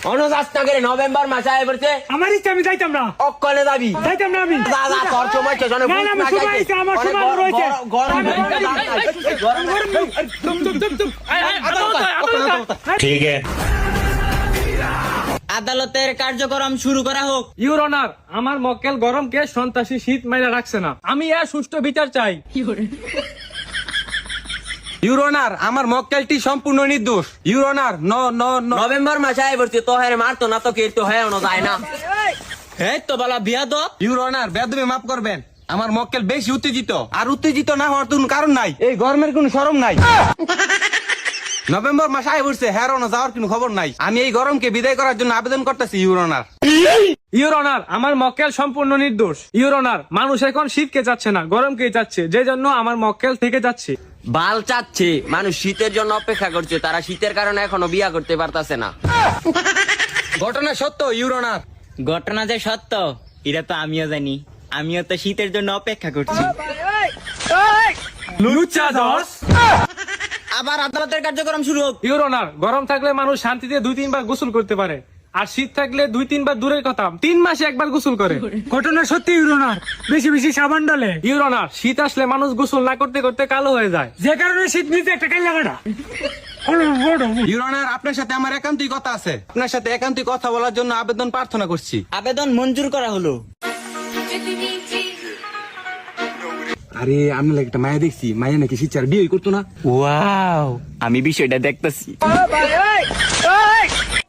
অনুরাষ্ট্রনগরে November মাসে আয় পড়ছে। আমার ইচ্ছা আমি যাইতাম না, অক্ষণে যাবি। যাইতাম না আমি। দাদা তোর সময় শেষ, অনেক না, না, আমি সময় আছে, আমার সময় রয়েছে। ठीक है। আদালতের কার্যক্রম শুরু করা হোক। ইউর অনার, আমার মক্কেল গরমকে সন্ত্রাসী শীত মাইরা রাখছে না, আমি এর সুষ্ঠু বিচার চাই। ইউর অনার, আমার মক্কেলটি সম্পূর্ণ নির্দোষ। ইউর অনার, নভেম্বর মাসে আয় পড়ছে, তো হ্যাঁ মারতো না তো কে তো হ্যাঁ যায় না। হে তো বলা বিয়াদব। ইউর অনার, বেদবি মাফ করবেন। আমার মক্কেল বেশি উত্তেজিত, আর উত্তেজিত না হওয়ার তো কোনো কারণ নাই। এই গরমের কোনো শরম নাই। নভেম্বর মাস আয় পড়ছে, হ্যাঁ যাওয়ার কোনো খবর নাই। আমি এই গরমকে বিদায় করার জন্য আবেদন করতেছি ইউর অনার। ইউর অনার, আমার মক্কেল সম্পূর্ণ নির্দোষ। ইউর অনার, মানুষ এখন শীতকে চাচ্ছে না, গরমকে চাচ্ছে, যে জন্য আমার মক্কেল থেকে যাচ্ছে। বাল চাচ্ছে, মানুষ শীতের জন্য অপেক্ষা করছে, তারা শীতের কারণে এখনো বিয়া করতে পারতাছে না। ঘটনা সত্য ইউর অনার। ঘটনা যে সত্য এটা তো আমিও জানি, আমিও তো শীতের জন্য অপেক্ষা করছি। লুচ্চা দশ। আবার আদালতের কার্যক্রম শুরু হোক। ইউর অনার, গরম থাকলে মানুষ শান্তিতে 2-3 বার গোসল করতে পারে, আর শীত থাকলে 2-3 বার দূরের কথা 3 মাসে একবার গোসল করে। ঘটনা সত্যি ইউর অনার, বেশি বেশি সাবান ডালে। ইউর অনার, শীত আসলে মানুষ গোসল না করতে করতে কালো হয়ে যায়, যে কারণে শীত নিতে একটা কাল লাগাটা। ইউর অনার, আপনার সাথে আমার একান্তই কথা আছে। আপনার সাথে একান্তই কথা বলার জন্য আবেদন প্রার্থনা করছি। আবেদন মঞ্জুর করা হলো। আরে আমি একটা মায়া দেখছি, মায়া নাকি শিচার বিয়ে করতো না। ওয়াও, আমি বিষয়টা দেখতেছি।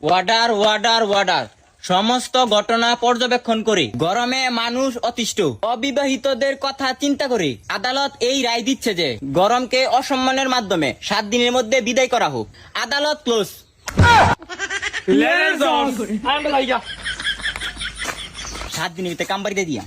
ওয়ার্ডার ওয়ার্ডার ওয়ার্ডার, সমস্ত ঘটনা পর্যবেক্ষণ করে গরমে মানুষ অতিষ্ঠ, অবিবাহিতদের কথা চিন্তা করে আদালত এই রায় দিচ্ছে যে গরমকে অসম্মানের মাধ্যমে 7 দিনের মধ্যে বিদায় করা হোক। আদালত ক্লোজ। 7 দিনের ভিতরে কাম বাড়িতে দিয়া।